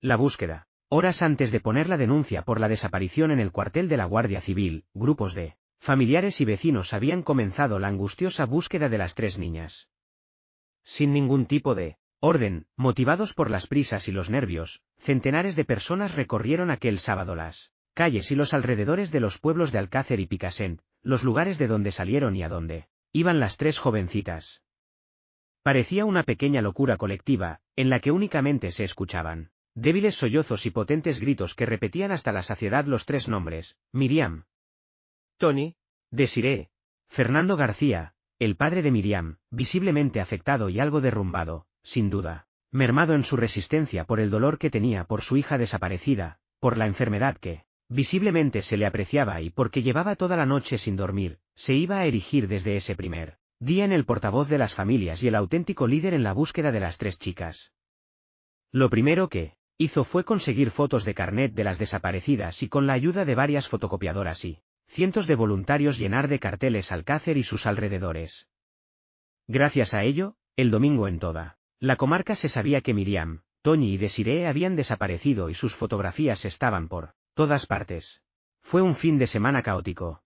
La búsqueda. Horas antes de poner la denuncia por la desaparición en el cuartel de la Guardia Civil, grupos de familiares y vecinos habían comenzado la angustiosa búsqueda de las tres niñas. Sin ningún tipo de orden, motivados por las prisas y los nervios, centenares de personas recorrieron aquel sábado las calles y los alrededores de los pueblos de Alcácer y Picassent, los lugares de donde salieron y a donde iban las tres jovencitas. Parecía una pequeña locura colectiva, en la que únicamente se escuchaban débiles sollozos y potentes gritos que repetían hasta la saciedad los tres nombres: Miriam, Tony, Desiree. Fernando García, el padre de Miriam, visiblemente afectado y algo derrumbado, sin duda, mermado en su resistencia por el dolor que tenía por su hija desaparecida, por la enfermedad que visiblemente se le apreciaba y porque llevaba toda la noche sin dormir, se iba a erigir desde ese primer día en el portavoz de las familias y el auténtico líder en la búsqueda de las tres chicas. Lo primero que hizo fue conseguir fotos de carnet de las desaparecidas y con la ayuda de varias fotocopiadoras y cientos de voluntarios llenar de carteles Alcácer y sus alrededores. Gracias a ello, el domingo en toda la comarca se sabía que Miriam, Tony y Desiree habían desaparecido y sus fotografías estaban por todas partes. Fue un fin de semana caótico.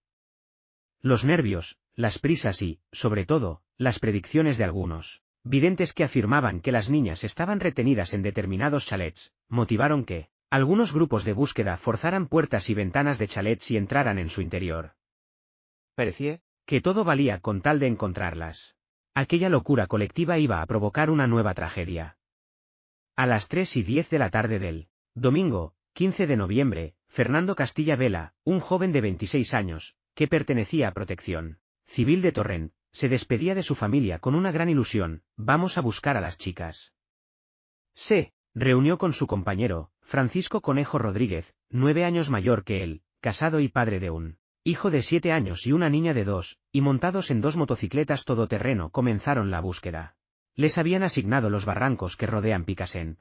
Los nervios, las prisas y, sobre todo, las predicciones de algunos videntes que afirmaban que las niñas estaban retenidas en determinados chalets, motivaron que algunos grupos de búsqueda forzaran puertas y ventanas de chalets y entraran en su interior. Parecía que todo valía con tal de encontrarlas. Aquella locura colectiva iba a provocar una nueva tragedia. A las 3:10 de la tarde del domingo, 15 de noviembre, Fernando Castilla Vela, un joven de 26 años, que pertenecía a Protección Civil de Torrent, se despedía de su familia con una gran ilusión: vamos a buscar a las chicas. Se reunió con su compañero, Francisco Conejo Rodríguez, 9 años mayor que él, casado y padre de un hijo de 7 años y una niña de 2, y montados en 2 motocicletas todoterreno comenzaron la búsqueda. Les habían asignado los barrancos que rodean Picassent.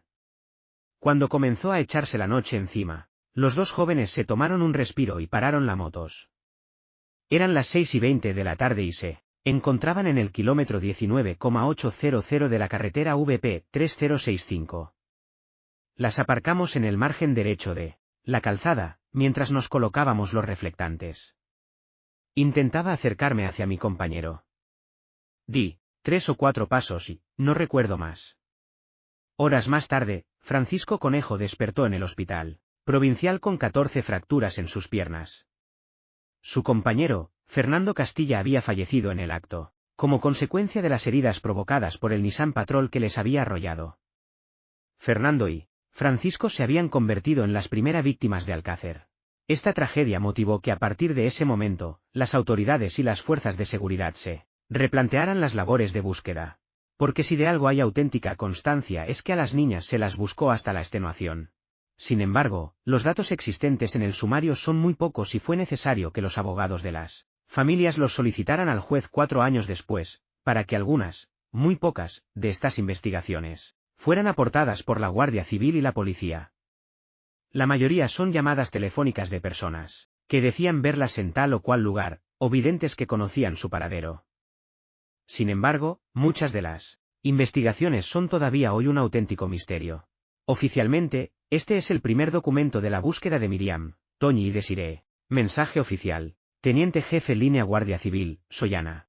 Cuando comenzó a echarse la noche encima, los dos jóvenes se tomaron un respiro y pararon las motos. Eran las 6:20 de la tarde y se encontraban en el kilómetro 19,800 de la carretera VP 3065. Las aparcamos en el margen derecho de la calzada, mientras nos colocábamos los reflectantes. Intentaba acercarme hacia mi compañero. Di 3 o 4 pasos y no recuerdo más. Horas más tarde, Francisco Conejo despertó en el hospital provincial con 14 fracturas en sus piernas. Su compañero, Fernando Castilla, había fallecido en el acto, como consecuencia de las heridas provocadas por el Nissan Patrol que les había arrollado. Fernando y Francisco se habían convertido en las primeras víctimas de Alcácer. Esta tragedia motivó que a partir de ese momento, las autoridades y las fuerzas de seguridad se replantearan las labores de búsqueda. Porque si de algo hay auténtica constancia es que a las niñas se las buscó hasta la extenuación. Sin embargo, los datos existentes en el sumario son muy pocos y fue necesario que los abogados de las familias los solicitaran al juez 4 años después, para que algunas, muy pocas, de estas investigaciones fueran aportadas por la Guardia Civil y la policía. La mayoría son llamadas telefónicas de personas que decían verlas en tal o cual lugar, o videntes que conocían su paradero. Sin embargo, muchas de las investigaciones son todavía hoy un auténtico misterio. Oficialmente, este es el primer documento de la búsqueda de Miriam, Tony y Desiree. Mensaje oficial. Teniente Jefe Línea Guardia Civil, Sollana.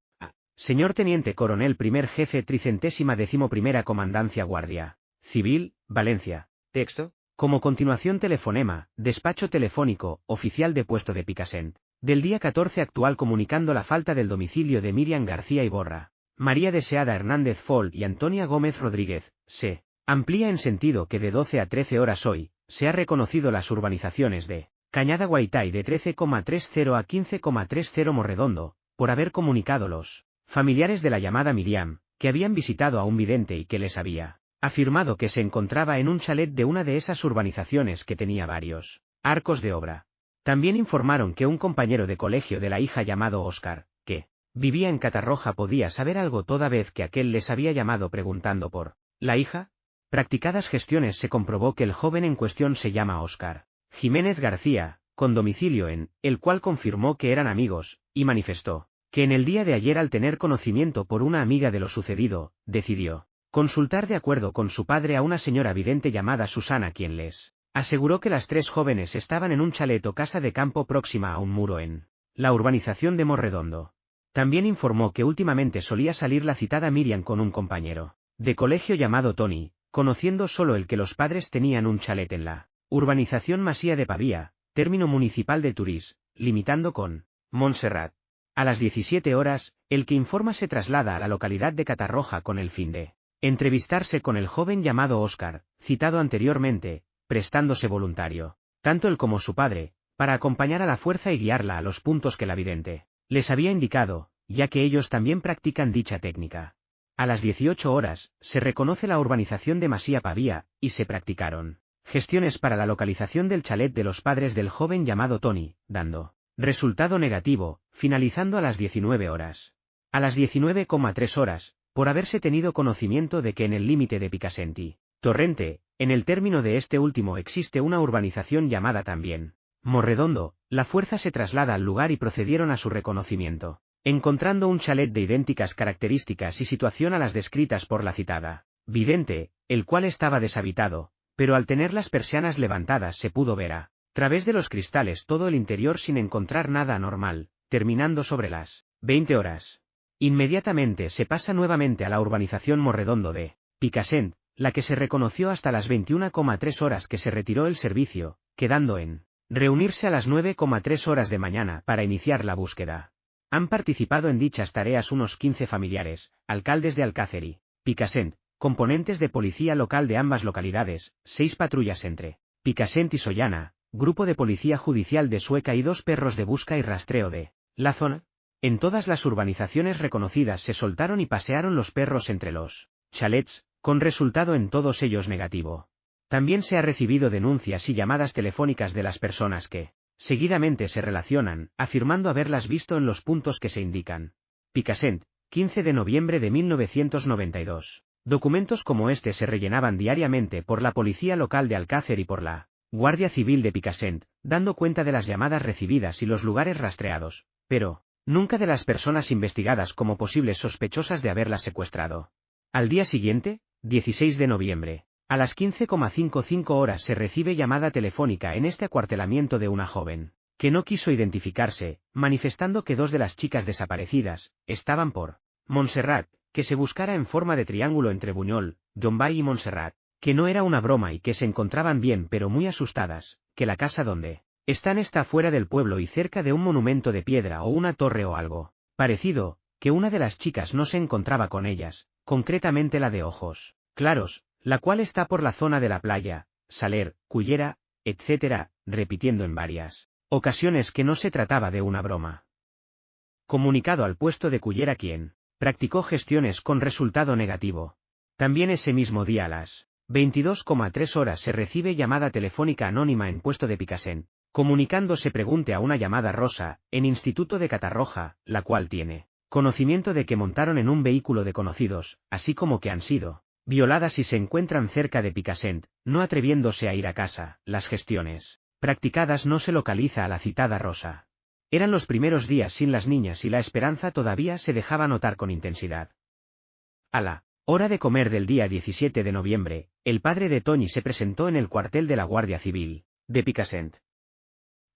Señor Teniente Coronel Primer Jefe 311ª Comandancia Guardia Civil, Valencia. Texto. Como continuación telefonema, despacho telefónico, oficial de puesto de Picassent, del día 14 actual comunicando la falta del domicilio de Miriam García Iborra, María Deseada Hernández Fol y Antonia Gómez Rodríguez, se amplía en sentido que de 12 a 13 horas hoy, se ha reconocido las urbanizaciones de Cañada Guaitay de 13,30 a 15,30 Morredondo, por haber comunicado los familiares de la llamada Miriam, que habían visitado a un vidente y que les había afirmado que se encontraba en un chalet de una de esas urbanizaciones que tenía varios arcos de obra. También informaron que un compañero de colegio de la hija llamado Óscar, que vivía en Catarroja, podía saber algo toda vez que aquel les había llamado preguntando por la hija. Practicadas gestiones se comprobó que el joven en cuestión se llama Óscar Jiménez García, con domicilio en el cual confirmó que eran amigos, y manifestó que en el día de ayer, al tener conocimiento por una amiga de lo sucedido, decidió consultar de acuerdo con su padre a una señora vidente llamada Susana, quien les aseguró que las tres jóvenes estaban en un chalet o casa de campo próxima a un muro en la urbanización de Morredondo. También informó que últimamente solía salir la citada Miriam con un compañero de colegio llamado Tony, conociendo solo el que los padres tenían un chalet en la urbanización Masía de Pavía, término municipal de Turís, limitando con Montserrat. A las 17 horas, el que informa se traslada a la localidad de Catarroja con el fin de entrevistarse con el joven llamado Óscar, citado anteriormente, prestándose voluntario, tanto él como su padre, para acompañar a la fuerza y guiarla a los puntos que la vidente les había indicado, ya que ellos también practican dicha técnica. A las 18 horas, se reconoce la urbanización de Masía Pavía, y se practicaron gestiones para la localización del chalet de los padres del joven llamado Tony, dando resultado negativo, finalizando a las 19 horas. A las 19,3 horas, por haberse tenido conocimiento de que en el límite de Picassent Torrente, en el término de este último existe una urbanización llamada también Morredondo, la fuerza se traslada al lugar y procedieron a su reconocimiento, encontrando un chalet de idénticas características y situación a las descritas por la citada vidente, el cual estaba deshabitado, pero al tener las persianas levantadas se pudo ver a través de los cristales todo el interior sin encontrar nada anormal, terminando sobre las 20 horas. Inmediatamente se pasa nuevamente a la urbanización Morredondo de Picassent, la que se reconoció hasta las 21,3 horas que se retiró el servicio, quedando en reunirse a las 9,3 horas de mañana para iniciar la búsqueda. Han participado en dichas tareas unos 15 familiares, alcaldes de Alcácer y Picassent, componentes de policía local de ambas localidades, 6 patrullas entre Picassent y Sollana, grupo de policía judicial de Sueca y 2 perros de busca y rastreo de la zona. En todas las urbanizaciones reconocidas se soltaron y pasearon los perros entre los chalets, con resultado en todos ellos negativo. También se ha recibido denuncias y llamadas telefónicas de las personas que seguidamente se relacionan, afirmando haberlas visto en los puntos que se indican. Picassent, 15 de noviembre de 1992. Documentos como este se rellenaban diariamente por la policía local de Alcácer y por la Guardia Civil de Picassent, dando cuenta de las llamadas recibidas y los lugares rastreados, pero nunca de las personas investigadas como posibles sospechosas de haberlas secuestrado. Al día siguiente, 16 de noviembre, a las 15,55 horas se recibe llamada telefónica en este acuartelamiento de una joven, que no quiso identificarse, manifestando que 2 de las chicas desaparecidas estaban por Montserrat, que se buscara en forma de triángulo entre Buñol, Llombay y Montserrat, que no era una broma y que se encontraban bien pero muy asustadas, que la casa donde están está fuera del pueblo y cerca de un monumento de piedra o una torre o algo parecido, que una de las chicas no se encontraba con ellas, concretamente la de ojos claros, la cual está por la zona de la playa, Saler, Cullera, etc., repitiendo en varias ocasiones que no se trataba de una broma. Comunicado al puesto de Cullera, quien practicó gestiones con resultado negativo. También ese mismo día a las 22,3 horas se recibe llamada telefónica anónima en puesto de Picassent, comunicándose pregunte a una llamada Rosa, en Instituto de Catarroja, la cual tiene conocimiento de que montaron en un vehículo de conocidos, así como que han sido violadas y se encuentran cerca de Picassent, no atreviéndose a ir a casa. Las gestiones practicadas no se localiza a la citada Rosa. Eran los primeros días sin las niñas y la esperanza todavía se dejaba notar con intensidad. A la hora de comer del día 17 de noviembre, el padre de Tony se presentó en el cuartel de la Guardia Civil de Picassent.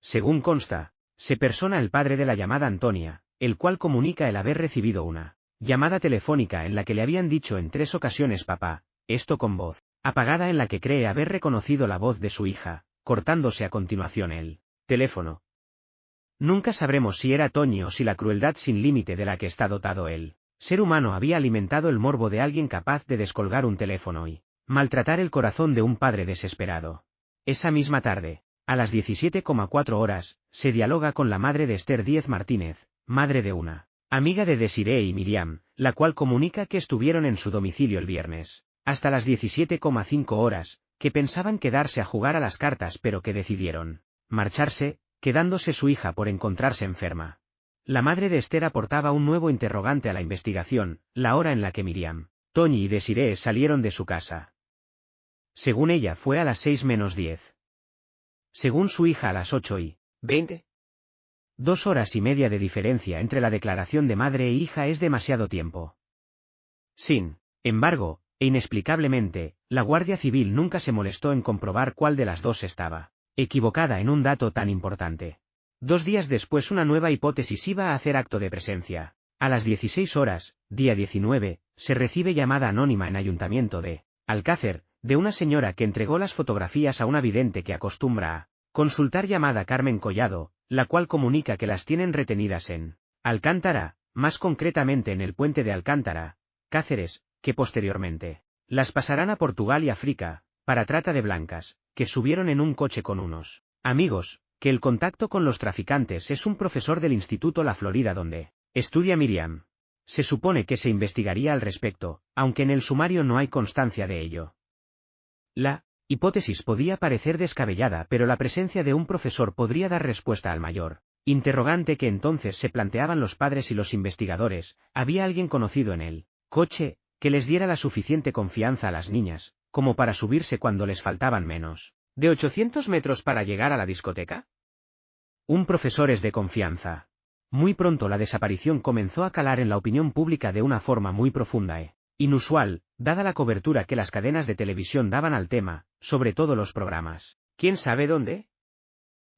Según consta, se persona el padre de la llamada Antonia, el cual comunica el haber recibido una llamada telefónica en la que le habían dicho en 3 ocasiones papá, esto con voz apagada en la que cree haber reconocido la voz de su hija, cortándose a continuación el teléfono. Nunca sabremos si era Tony o si la crueldad sin límite de la que está dotado el ser humano había alimentado el morbo de alguien capaz de descolgar un teléfono y maltratar el corazón de un padre desesperado. Esa misma tarde, a las 17,4 horas, se dialoga con la madre de Esther Díez Martínez, madre de una amiga de Desiree y Miriam, la cual comunica que estuvieron en su domicilio el viernes, hasta las 17,5 horas, que pensaban quedarse a jugar a las cartas pero que decidieron marcharse, quedándose su hija por encontrarse enferma. La madre de Esther aportaba un nuevo interrogante a la investigación, la hora en la que Miriam, Tony y Desiree salieron de su casa. Según ella fue a las 6 menos 10. Según su hija a las 8:20. 2 horas y media de diferencia entre la declaración de madre e hija es demasiado tiempo. Sin embargo, e inexplicablemente, la Guardia Civil nunca se molestó en comprobar cuál de las dos estaba equivocada en un dato tan importante. 2 días después una nueva hipótesis iba a hacer acto de presencia. A las 16 horas, día 19, se recibe llamada anónima en Ayuntamiento de Alcácer, de una señora que entregó las fotografías a una vidente que acostumbra a consultar, llamada Carmen Collado, la cual comunica que las tienen retenidas en Alcántara, más concretamente en el puente de Alcántara, Cáceres, que posteriormente las pasarán a Portugal y África, para trata de blancas, que subieron en un coche con unos amigos, que el contacto con los traficantes es un profesor del Instituto La Florida donde estudia Miriam. Se supone que se investigaría al respecto, aunque en el sumario no hay constancia de ello. La hipótesis podía parecer descabellada, pero la presencia de un profesor podría dar respuesta al mayor interrogante que entonces se planteaban los padres y los investigadores. ¿Había alguien conocido en el coche que les diera la suficiente confianza a las niñas, como para subirse cuando les faltaban menos de 800 metros para llegar a la discoteca? Un profesor es de confianza. Muy pronto la desaparición comenzó a calar en la opinión pública de una forma muy profunda e inusual, dada la cobertura que las cadenas de televisión daban al tema, sobre todo los programas ¿Quién sabe dónde?,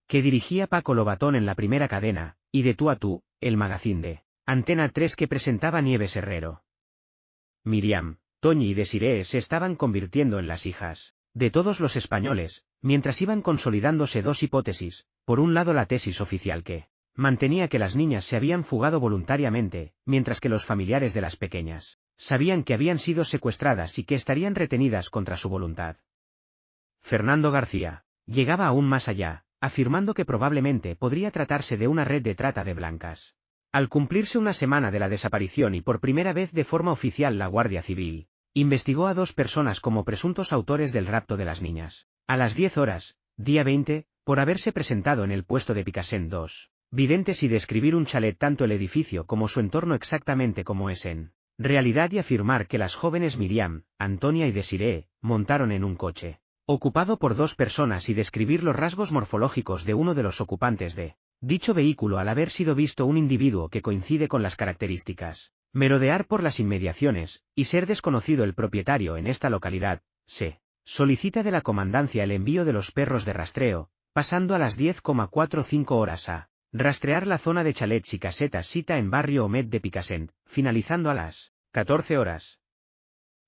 que dirigía Paco Lobatón en la primera cadena, y De tú a tú, el magazín de Antena 3 que presentaba Nieves Herrero. Miriam, Toñi y Desiree se estaban convirtiendo en las hijas de todos los españoles, mientras iban consolidándose dos hipótesis: por un lado la tesis oficial que mantenía que las niñas se habían fugado voluntariamente, mientras que los familiares de las pequeñas sabían que habían sido secuestradas y que estarían retenidas contra su voluntad. Fernando García llegaba aún más allá, afirmando que probablemente podría tratarse de una red de trata de blancas. Al cumplirse una semana de la desaparición y por primera vez de forma oficial, la Guardia Civil investigó a 2 personas como presuntos autores del rapto de las niñas. A las 10 horas, día 20, por haberse presentado en el puesto de Picassent 2 videntes y describir un chalet, tanto el edificio como su entorno exactamente como es en realidad, y afirmar que las jóvenes Miriam, Antonia y Desiree montaron en un coche ocupado por 2 personas y describir los rasgos morfológicos de uno de los ocupantes de dicho vehículo al haber sido visto un individuo que coincide con las características, merodear por las inmediaciones, y ser desconocido el propietario en esta localidad. Se solicita de la comandancia el envío de los perros de rastreo, pasando a las 10,45 horas a rastrear la zona de chalets y casetas Sita en barrio Omet de Picassent, finalizando a las 14 horas.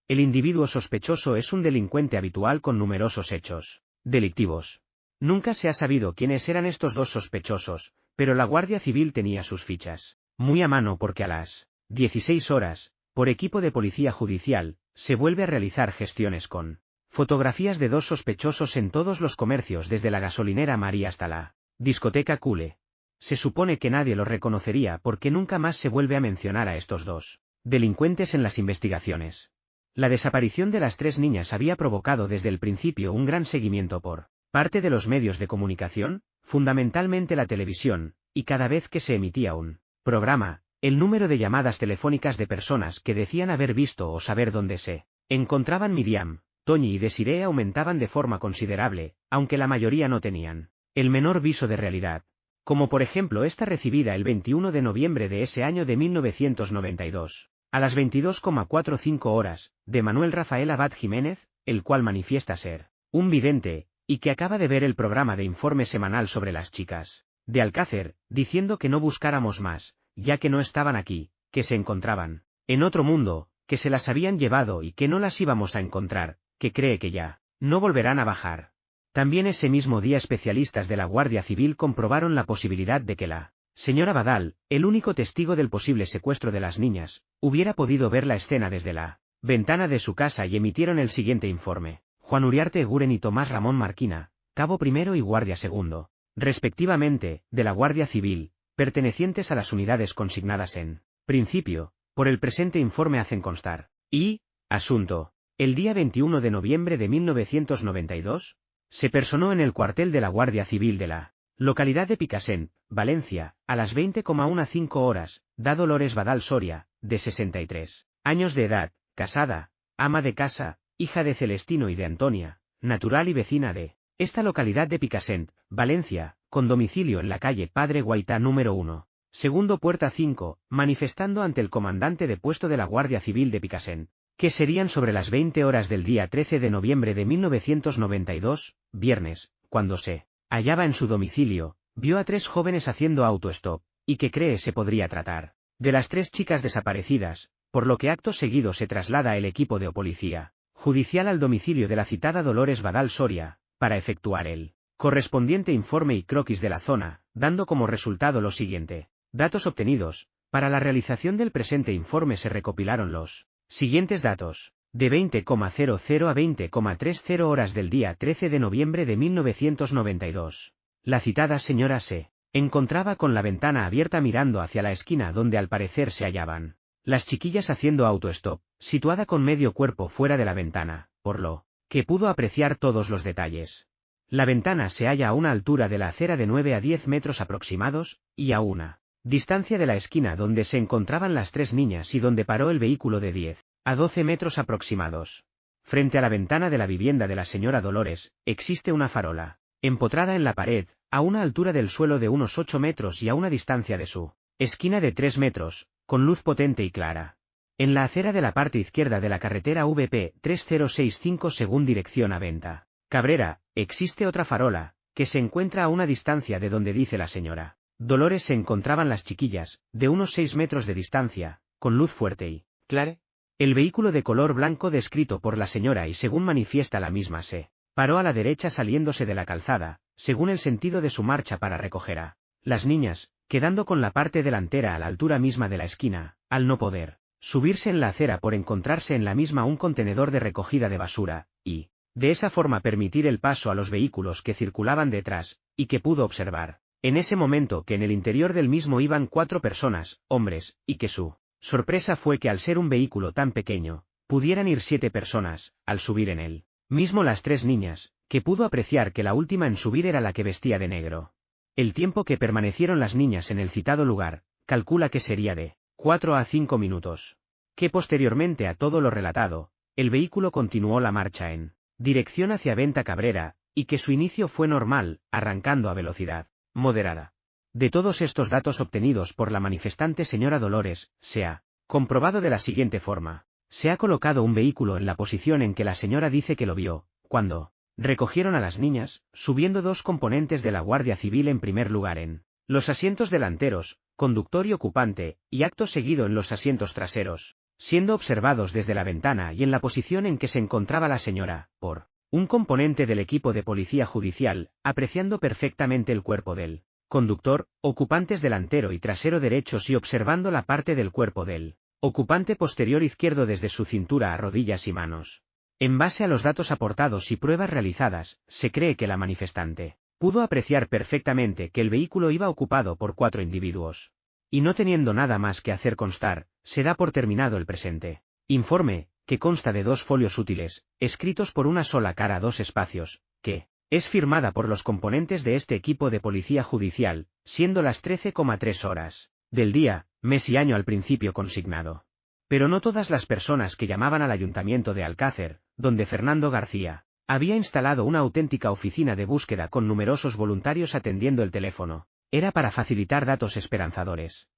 El individuo sospechoso es un delincuente habitual con numerosos hechos delictivos. Nunca se ha sabido quiénes eran estos 2 sospechosos, pero la Guardia Civil tenía sus fichas muy a mano, porque a las 16 horas, por equipo de policía judicial, se vuelve a realizar gestiones con fotografías de 2 sospechosos en todos los comercios, desde la gasolinera María hasta la discoteca Cule. Se supone que nadie los reconocería porque nunca más se vuelve a mencionar a estos 2 delincuentes en las investigaciones. La desaparición de las 3 niñas había provocado desde el principio un gran seguimiento por parte de los medios de comunicación, fundamentalmente la televisión, y cada vez que se emitía un programa, el número de llamadas telefónicas de personas que decían haber visto o saber dónde se encontraban Miriam, Toñi y Desiree aumentaban de forma considerable, aunque la mayoría no tenían el menor viso de realidad, como por ejemplo esta recibida el 21 de noviembre de ese año de 1992. A las 22,45 horas, de Manuel Rafael Abad Jiménez, el cual manifiesta ser un vidente, y que acaba de ver el programa de informe semanal sobre las chicas de Alcácer, diciendo que no buscáramos más, ya que no estaban aquí, que se encontraban en otro mundo, que se las habían llevado y que no las íbamos a encontrar, que cree que ya no volverán a bajar. También ese mismo día especialistas de la Guardia Civil comprobaron la posibilidad de que la señora Badal, el único testigo del posible secuestro de las niñas, hubiera podido ver la escena desde la ventana de su casa, y emitieron el siguiente informe: Juan Uriarte Eguren y Tomás Ramón Marquina, cabo primero y guardia segundo, respectivamente, de la Guardia Civil, pertenecientes a las unidades consignadas en principio por el presente informe, hacen constar. Y, asunto: el día 21 de noviembre de 1992, se personó en el cuartel de la Guardia Civil de la localidad de Picassent, Valencia, a las 20,15 horas, da Dolores Badal Soria, de 63 años de edad, casada, ama de casa, hija de Celestino y de Antonia, natural y vecina de esta localidad de Picassent, Valencia, con domicilio en la calle Padre Guaitá número 1, segundo puerta 5, manifestando ante el comandante de puesto de la Guardia Civil de Picassent que serían sobre las 20 horas del día 13 de noviembre de 1992, viernes, cuando se hallaba en su domicilio, vio a 3 jóvenes haciendo autostop, y que cree se podría tratar de las 3 chicas desaparecidas, por lo que acto seguido se traslada el equipo de policía judicial al domicilio de la citada Dolores Badal Soria, para efectuar el correspondiente informe y croquis de la zona, dando como resultado lo siguiente. Datos obtenidos. Para la realización del presente informe se recopilaron los siguientes datos. De 20,00 a 20,30 horas del día 13 de noviembre de 1992. La citada señora se encontraba con la ventana abierta mirando hacia la esquina donde al parecer se hallaban las chiquillas haciendo autostop, situada con medio cuerpo fuera de la ventana, por lo que pudo apreciar todos los detalles. La ventana se halla a una altura de la acera de 9 a 10 metros aproximados, y a una distancia de la esquina donde se encontraban las 3 niñas y donde paró el vehículo de 10 a 12 metros aproximados. Frente a la ventana de la vivienda de la señora Dolores, existe una farola, empotrada en la pared, a una altura del suelo de unos 8 metros y a una distancia de su esquina de 3 metros, con luz potente y clara. En la acera de la parte izquierda de la carretera VP 3065 según dirección a Venta Cabrera, existe otra farola, que se encuentra a una distancia de donde dice la señora Dolores se encontraban las chiquillas, de unos 6 metros de distancia, con luz fuerte y clara. El vehículo de color blanco descrito por la señora y según manifiesta la misma se paró a la derecha saliéndose de la calzada, según el sentido de su marcha para recoger a las niñas, quedando con la parte delantera a la altura misma de la esquina, al no poder subirse en la acera por encontrarse en la misma un contenedor de recogida de basura, y de esa forma permitir el paso a los vehículos que circulaban detrás, y que pudo observar en ese momento que en el interior del mismo iban 4 personas, hombres, y que su sorpresa fue que al ser un vehículo tan pequeño, pudieran ir 7 personas, al subir en él mismo las 3 niñas, que pudo apreciar que la última en subir era la que vestía de negro. El tiempo que permanecieron las niñas en el citado lugar, calcula que sería de 4 a 5 minutos. Que posteriormente a todo lo relatado, el vehículo continuó la marcha en dirección hacia Venta Cabrera, y que su inicio fue normal, arrancando a velocidad moderada. De todos estos datos obtenidos por la manifestante señora Dolores, se ha comprobado de la siguiente forma. Se ha colocado un vehículo en la posición en que la señora dice que lo vio, cuando recogieron a las niñas, subiendo 2 componentes de la Guardia Civil en primer lugar en los asientos delanteros, conductor y ocupante, y acto seguido en los asientos traseros, siendo observados desde la ventana y en la posición en que se encontraba la señora, por un componente del equipo de policía judicial, apreciando perfectamente el cuerpo del conductor, ocupantes delantero y trasero derechos y observando la parte del cuerpo del ocupante posterior izquierdo desde su cintura a rodillas y manos. En base a los datos aportados y pruebas realizadas, se cree que la manifestante pudo apreciar perfectamente que el vehículo iba ocupado por 4 individuos. Y no teniendo nada más que hacer constar, se da por terminado el presente informe, que consta de 2 folios útiles, escritos por una sola cara a 2 espacios, que es firmada por los componentes de este equipo de policía judicial, siendo las 13,3 horas del día, mes y año al principio consignado. Pero no todas las personas que llamaban al ayuntamiento de Alcácer, donde Fernando García había instalado una auténtica oficina de búsqueda con numerosos voluntarios atendiendo el teléfono, era para facilitar datos esperanzadores.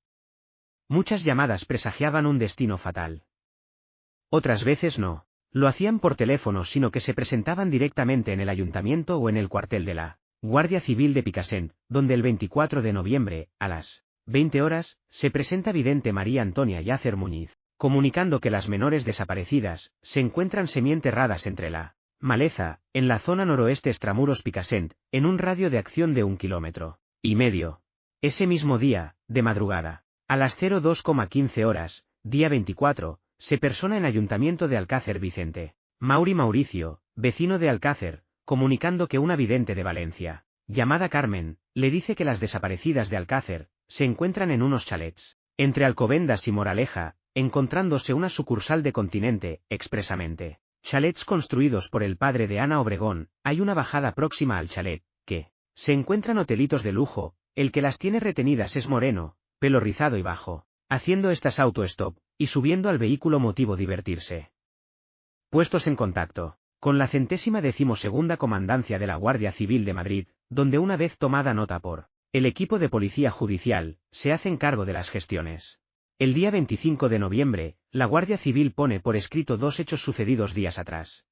Muchas llamadas presagiaban un destino fatal. Otras veces no lo hacían por teléfono sino que se presentaban directamente en el ayuntamiento o en el cuartel de la Guardia Civil de Picassent, donde el 24 de noviembre, a las 20 horas, se presenta vidente María Antonia Yácer Muñiz, comunicando que las menores desaparecidas se encuentran semienterradas entre la maleza, en la zona noroeste extramuros Picassent, en un radio de acción de 1,5 kilómetros. Ese mismo día, de madrugada, a las 02,15 horas, día 24, se persona en Ayuntamiento de Alcácer Vicente Mauricio, vecino de Alcácer, comunicando que una vidente de Valencia, llamada Carmen, le dice que las desaparecidas de Alcácer se encuentran en unos chalets, entre Alcobendas y Moraleja, encontrándose una sucursal de Continente, expresamente. Chalets construidos por el padre de Ana Obregón, hay una bajada próxima al chalet, que se encuentran hotelitos de lujo, el que las tiene retenidas es moreno, pelo rizado y bajo, haciendo estas auto-stop, y subiendo al vehículo motivo divertirse. Puestos en contacto con la 112ª Comandancia de la Guardia Civil de Madrid, donde una vez tomada nota por el equipo de policía judicial, se hacen cargo de las gestiones. El día 25 de noviembre, la Guardia Civil pone por escrito dos hechos sucedidos días atrás.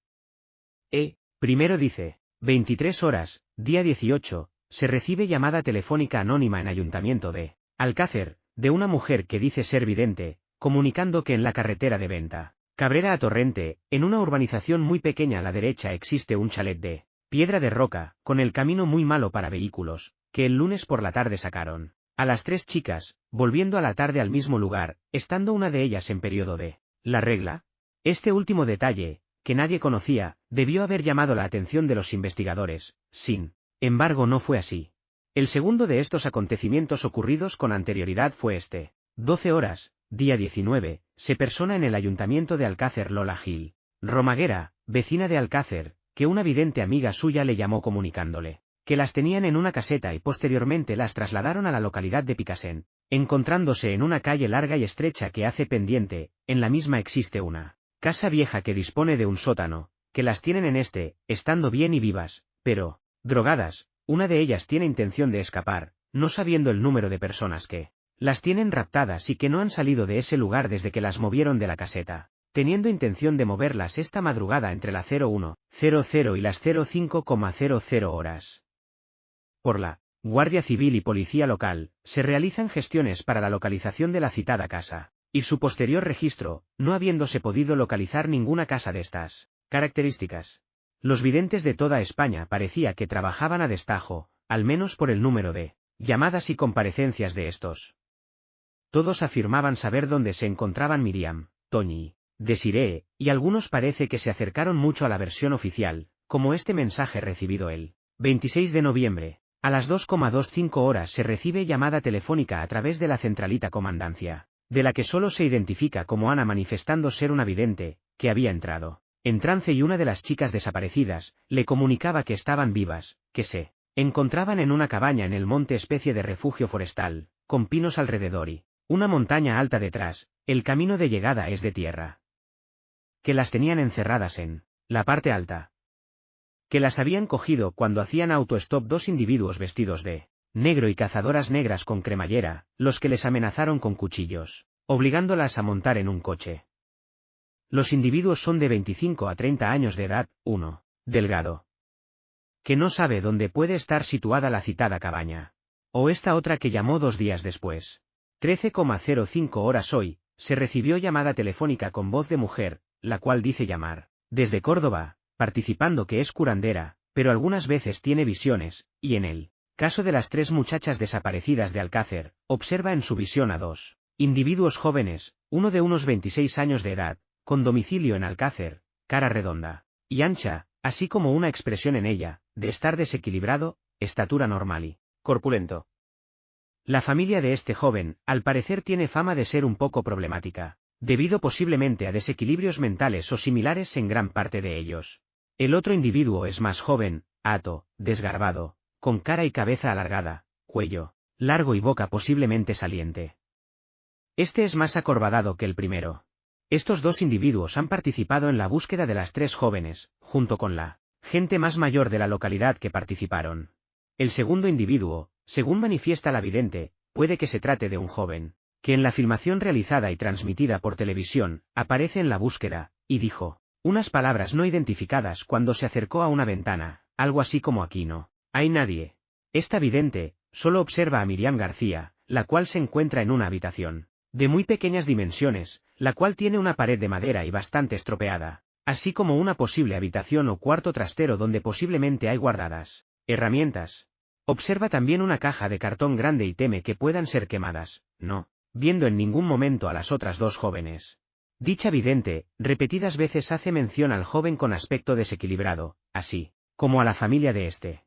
Primero dice, 23 horas, día 18, se recibe llamada telefónica anónima en Ayuntamiento de Alcácer, de una mujer que dice ser vidente, comunicando que en la carretera de Venta Cabrera a Torrente, en una urbanización muy pequeña a la derecha existe un chalet de piedra de roca, con el camino muy malo para vehículos, que el lunes por la tarde sacaron a las 3 chicas, volviendo a la tarde al mismo lugar, estando una de ellas en periodo de la regla. Este último detalle, que nadie conocía, debió haber llamado la atención de los investigadores, sin embargo no fue así. El segundo de estos acontecimientos ocurridos con anterioridad fue este. 12 horas, día 19, se persona en el Ayuntamiento de Alcácer Lola Gil Romaguera, vecina de Alcácer, que una vidente amiga suya le llamó comunicándole que las tenían en una caseta y posteriormente las trasladaron a la localidad de Picassent, encontrándose en una calle larga y estrecha que hace pendiente. En la misma existe una casa vieja que dispone de un sótano, que las tienen en este, estando bien y vivas, pero drogadas. Una de ellas tiene intención de escapar, no sabiendo el número de personas que las tienen raptadas y que no han salido de ese lugar desde que las movieron de la caseta, teniendo intención de moverlas esta madrugada entre la 01:00 y las 05:00 horas. Por la Guardia Civil y Policía Local, se realizan gestiones para la localización de la citada casa, y su posterior registro, no habiéndose podido localizar ninguna casa de estas características. Los videntes de toda España parecía que trabajaban a destajo, al menos por el número de llamadas y comparecencias de estos. Todos afirmaban saber dónde se encontraban Miriam, Toñi, Desiree, y algunos parece que se acercaron mucho a la versión oficial, como este mensaje recibido el 26 de noviembre. A las 2:25 horas se recibe llamada telefónica a través de la centralita comandancia, de la que solo se identifica como Ana manifestando ser una vidente, que había entrado en trance y una de las chicas desaparecidas, le comunicaba que estaban vivas, que se encontraban en una cabaña en el monte especie de refugio forestal, con pinos alrededor y una montaña alta detrás, el camino de llegada es de tierra. Que las tenían encerradas en la parte alta. Que las habían cogido cuando hacían autostop dos individuos vestidos de negro y cazadoras negras con cremallera, los que les amenazaron con cuchillos, obligándolas a montar en un coche. Los individuos son de 25 a 30 años de edad. Uno, delgado, que no sabe dónde puede estar situada la citada cabaña. O esta otra que llamó 2 días después. 13:05 horas hoy, se recibió llamada telefónica con voz de mujer, la cual dice llamar desde Córdoba, participando que es curandera, pero algunas veces tiene visiones, y en el caso de las 3 muchachas desaparecidas de Alcácer, observa en su visión a 2 individuos jóvenes, uno de unos 26 años de edad, con domicilio en Alcácer, cara redonda y ancha, así como una expresión en ella, de estar desequilibrado, estatura normal y corpulento. La familia de este joven, al parecer tiene fama de ser un poco problemática, debido posiblemente a desequilibrios mentales o similares en gran parte de ellos. El otro individuo es más joven, alto, desgarbado, con cara y cabeza alargada, cuello largo y boca posiblemente saliente. Este es más acorvadado que el primero. Estos 2 individuos han participado en la búsqueda de las 3 jóvenes, junto con la gente más mayor de la localidad que participaron. El segundo individuo, según manifiesta la vidente, puede que se trate de un joven, que en la filmación realizada y transmitida por televisión, aparece en la búsqueda, y dijo unas palabras no identificadas cuando se acercó a una ventana, algo así como aquí no hay nadie. Esta vidente, solo observa a Miriam García, la cual se encuentra en una habitación de muy pequeñas dimensiones, la cual tiene una pared de madera y bastante estropeada, así como una posible habitación o cuarto trastero donde posiblemente hay guardadas herramientas. Observa también una caja de cartón grande y teme que puedan ser quemadas, no viendo en ningún momento a las otras 2 jóvenes. Dicha vidente, repetidas veces hace mención al joven con aspecto desequilibrado, así como a la familia de este.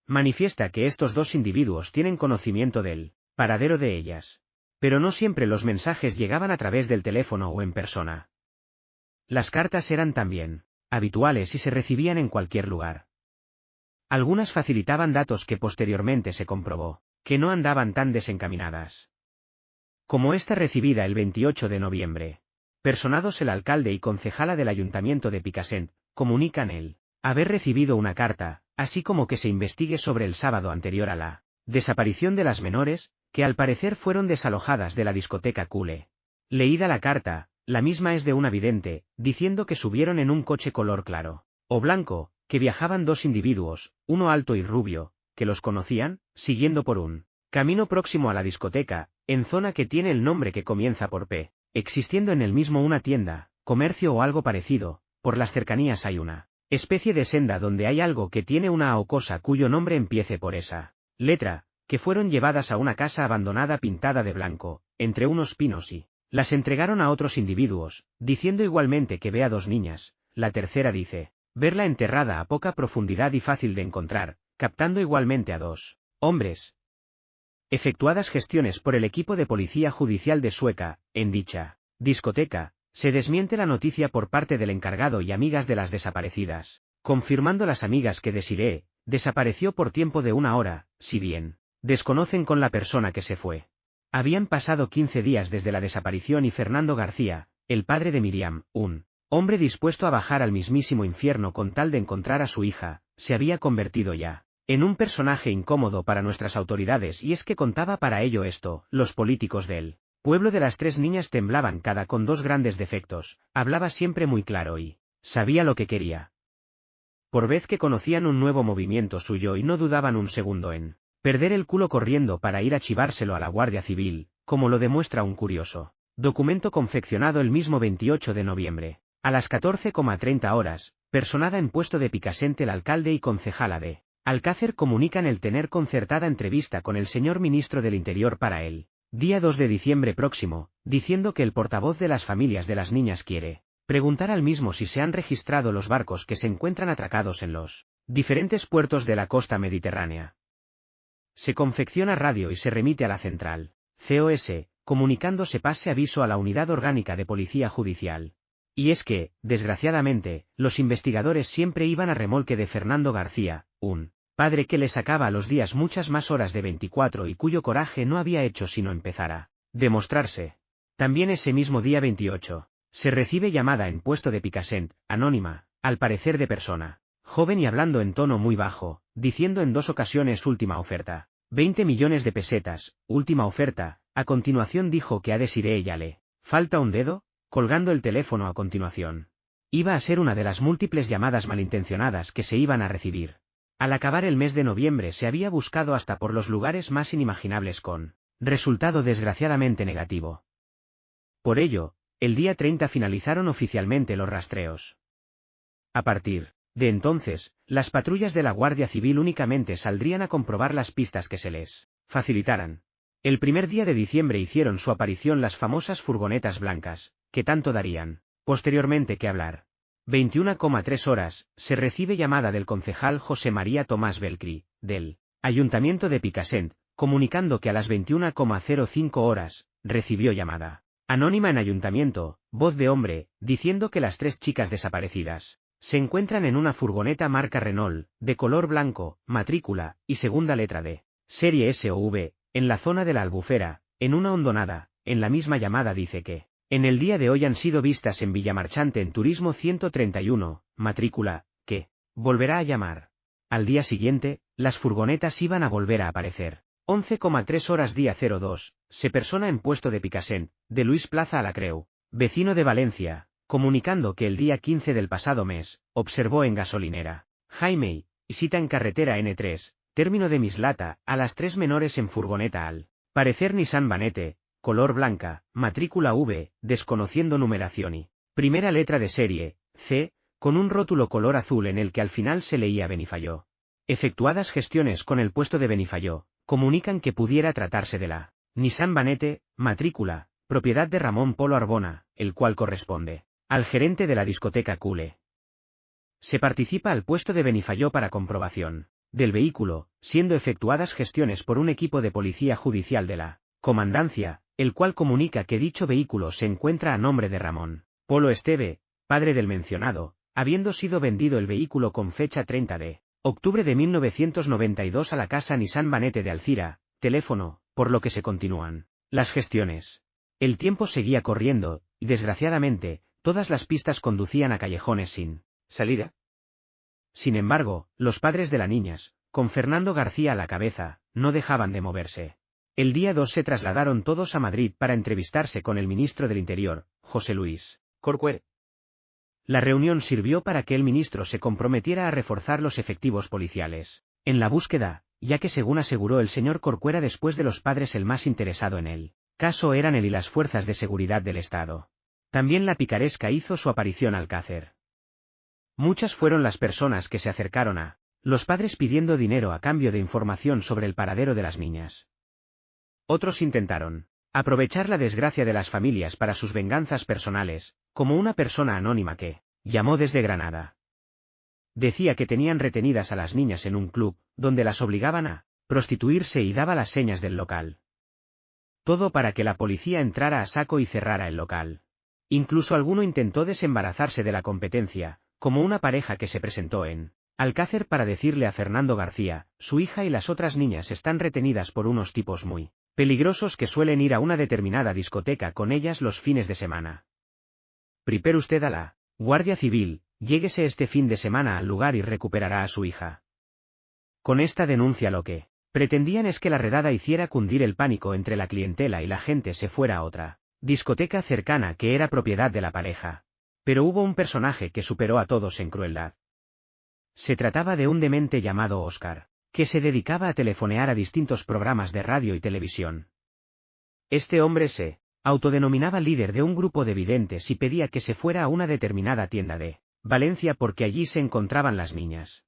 Manifiesta que estos 2 individuos tienen conocimiento del paradero de ellas. Pero no siempre los mensajes llegaban a través del teléfono o en persona. Las cartas eran también habituales y se recibían en cualquier lugar. Algunas facilitaban datos que posteriormente se comprobó que no andaban tan desencaminadas. Como esta recibida el 28 de noviembre. Personados el alcalde y concejala del Ayuntamiento de Picassent, comunican el haber recibido una carta, así como que se investigue sobre el sábado anterior a la desaparición de las menores, que al parecer fueron desalojadas de la discoteca Cule. Leída la carta, la misma es de una vidente, diciendo que subieron en un coche color claro, o blanco, que viajaban dos individuos, uno alto y rubio, que los conocían, siguiendo por un camino próximo a la discoteca, en zona que tiene el nombre que comienza por P, existiendo en el mismo una tienda, comercio o algo parecido, por las cercanías hay una especie de senda donde hay algo que tiene una A o cosa cuyo nombre empiece por esa letra, que fueron llevadas a una casa abandonada pintada de blanco, entre unos pinos y las entregaron a otros individuos, diciendo igualmente que ve a dos niñas, la tercera dice, verla enterrada a poca profundidad y fácil de encontrar, captando igualmente a dos hombres. Efectuadas gestiones por el equipo de policía judicial de Sueca, en dicha discoteca, se desmiente la noticia por parte del encargado y amigas de las desaparecidas, confirmando las amigas que Desiree desapareció por tiempo de 1 hora, si bien desconocen con la persona que se fue. Habían pasado 15 días desde la desaparición y Fernando García, el padre de Miriam, un hombre dispuesto a bajar al mismísimo infierno con tal de encontrar a su hija, se había convertido ya en un personaje incómodo para nuestras autoridades y es que contaba para ello esto, los políticos del pueblo de las tres niñas temblaban cada con dos grandes defectos, hablaba siempre muy claro y sabía lo que quería. Por vez que conocían un nuevo movimiento suyo y no dudaban un segundo en perder el culo corriendo para ir a chivárselo a la Guardia Civil, como lo demuestra un curioso documento confeccionado el mismo 28 de noviembre, a las 14:30 horas, personada en puesto de Picassent el alcalde y concejala de Alcácer comunican el tener concertada entrevista con el señor ministro del Interior para el día 2 de diciembre próximo, diciendo que el portavoz de las familias de las niñas quiere preguntar al mismo si se han registrado los barcos que se encuentran atracados en los diferentes puertos de la costa mediterránea. Se confecciona radio y se remite a la central COS, comunicándose pase aviso a la unidad orgánica de policía judicial. Y es que, desgraciadamente, los investigadores siempre iban a remolque de Fernando García, un padre que le sacaba a los días muchas más horas de 24 y cuyo coraje no había hecho sino empezar a demostrarse. También ese mismo día 28, se recibe llamada en puesto de Picassent, anónima, al parecer de persona joven y hablando en tono muy bajo, diciendo en 2 ocasiones última oferta, 20 millones de pesetas, última oferta, a continuación dijo que a Desiree ya le falta un dedo, colgando el teléfono a continuación. Iba a ser una de las múltiples llamadas malintencionadas que se iban a recibir. Al acabar el mes de noviembre se había buscado hasta por los lugares más inimaginables con resultado desgraciadamente negativo. Por ello, el día 30 finalizaron oficialmente los rastreos. A partir de entonces, las patrullas de la Guardia Civil únicamente saldrían a comprobar las pistas que se les facilitaran. El primer día de diciembre hicieron su aparición las famosas furgonetas blancas, que tanto darían posteriormente que hablar. 21:03 horas, se recibe llamada del concejal José María Tomás Belcri, del Ayuntamiento de Picassent, comunicando que a las 21:05 horas, recibió llamada anónima en Ayuntamiento, voz de hombre, diciendo que las 3 chicas desaparecidas se encuentran en una furgoneta marca Renault, de color blanco, matrícula, y segunda letra de serie SOV, en la zona de la Albufera, en una hondonada. En la misma llamada dice que en el día de hoy han sido vistas en Villamarchante en Turismo 131, matrícula, que volverá a llamar. Al día siguiente, las furgonetas iban a volver a aparecer. 11:03 horas día 02, se persona en puesto de Picassent, de Luis Plaza a la Creu, vecino de Valencia, comunicando que el día 15 del pasado mes, observó en gasolinera Jaime y cita en carretera N3, término de Mislata, a las 3 menores en furgoneta al parecer Nissan Vanette, color blanca, matrícula V, desconociendo numeración y primera letra de serie, C, con un rótulo color azul en el que al final se leía Benifayó. Efectuadas gestiones con el puesto de Benifayó, comunican que pudiera tratarse de la Nissan Vanette, matrícula, propiedad de Ramón Polo Arbona, el cual corresponde al gerente de la discoteca Cule. Se participa al puesto de Benifayó para comprobación del vehículo, siendo efectuadas gestiones por un equipo de policía judicial de la comandancia, el cual comunica que dicho vehículo se encuentra a nombre de Ramón Polo Esteve, padre del mencionado, habiendo sido vendido el vehículo con fecha 30 de octubre de 1992 a la casa Nissan Vanette de Alcira, teléfono, por lo que se continúan las gestiones. El tiempo seguía corriendo, y desgraciadamente, todas las pistas conducían a callejones sin salida. Sin embargo, los padres de las niñas, con Fernando García a la cabeza, no dejaban de moverse. El día 2 se trasladaron todos a Madrid para entrevistarse con el ministro del Interior, José Luis Corcuera. La reunión sirvió para que el ministro se comprometiera a reforzar los efectivos policiales en la búsqueda, ya que según aseguró el señor Corcuera después de los padres el más interesado en el caso eran él y las fuerzas de seguridad del Estado. También la picaresca hizo su aparición al Alcácer. Muchas fueron las personas que se acercaron a los padres pidiendo dinero a cambio de información sobre el paradero de las niñas. Otros intentaron aprovechar la desgracia de las familias para sus venganzas personales, como una persona anónima que llamó desde Granada. Decía que tenían retenidas a las niñas en un club, donde las obligaban a prostituirse y daba las señas del local. Todo para que la policía entrara a saco y cerrara el local. Incluso alguno intentó desembarazarse de la competencia, como una pareja que se presentó en Alcácer para decirle a Fernando García, su hija y las otras niñas están retenidas por unos tipos muy peligrosos que suelen ir a una determinada discoteca con ellas los fines de semana. Prepare usted a la Guardia Civil, lléguese este fin de semana al lugar y recuperará a su hija. Con esta denuncia lo que pretendían es que la redada hiciera cundir el pánico entre la clientela y la gente se fuera a otra discoteca cercana que era propiedad de la pareja. Pero hubo un personaje que superó a todos en crueldad. Se trataba de un demente llamado Óscar, que se dedicaba a telefonear a distintos programas de radio y televisión. Este hombre se autodenominaba líder de un grupo de videntes y pedía que se fuera a una determinada tienda de Valencia porque allí se encontraban las niñas.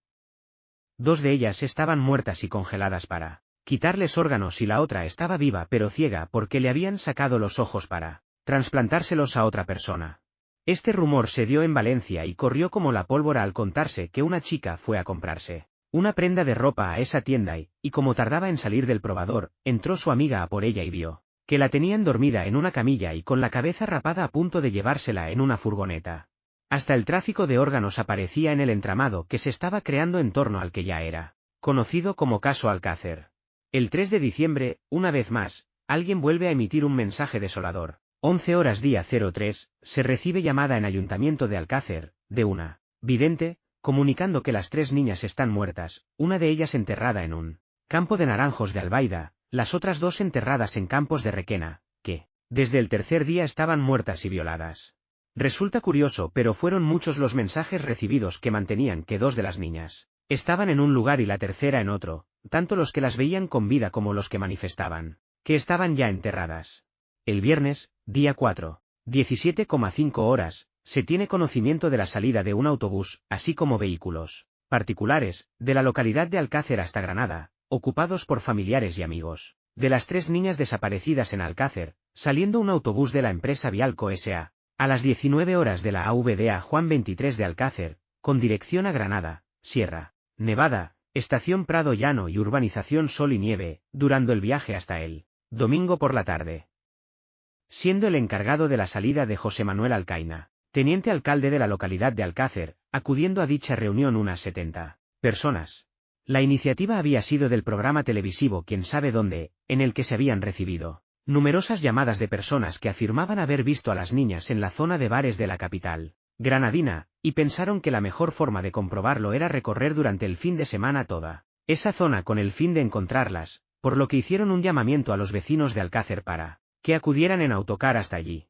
2 de ellas estaban muertas y congeladas para quitarles órganos y la otra estaba viva pero ciega porque le habían sacado los ojos para trasplantárselos a otra persona. Este rumor se dio en Valencia y corrió como la pólvora al contarse que una chica fue a comprarse una prenda de ropa a esa tienda y como tardaba en salir del probador, entró su amiga a por ella y vio que la tenían dormida en una camilla y con la cabeza rapada a punto de llevársela en una furgoneta. Hasta el tráfico de órganos aparecía en el entramado que se estaba creando en torno al que ya era conocido como caso Alcácer. El 3 de diciembre, una vez más, alguien vuelve a emitir un mensaje desolador. 11 horas día 03, se recibe llamada en Ayuntamiento de Alcácer, de una vidente, comunicando que las 3 niñas están muertas, una de ellas enterrada en un campo de naranjos de Albaida, las otras 2 enterradas en campos de Requena, que, desde el tercer día estaban muertas y violadas. Resulta curioso pero fueron muchos los mensajes recibidos que mantenían que 2 de las niñas estaban en un lugar y la tercera en otro, tanto los que las veían con vida como los que manifestaban que estaban ya enterradas. El viernes, día 4, 17,5 horas, se tiene conocimiento de la salida de un autobús, así como vehículos particulares, de la localidad de Alcácer hasta Granada, ocupados por familiares y amigos de las 3 niñas desaparecidas en Alcácer, saliendo un autobús de la empresa Vialco S.A. a las 19 horas de la AVDA Juan 23 de Alcácer, con dirección a Granada, Sierra Nevada, Estación Prado Llano y Urbanización Sol y Nieve, durando el viaje hasta el domingo por la tarde. Siendo el encargado de la salida de José Manuel Alcaina, teniente alcalde de la localidad de Alcácer, acudiendo a dicha reunión unas 70 personas. La iniciativa había sido del programa televisivo Quién sabe dónde, en el que se habían recibido numerosas llamadas de personas que afirmaban haber visto a las niñas en la zona de bares de la capital granadina, y pensaron que la mejor forma de comprobarlo era recorrer durante el fin de semana toda esa zona con el fin de encontrarlas, por lo que hicieron un llamamiento a los vecinos de Alcácer para que acudieran en autocar hasta allí.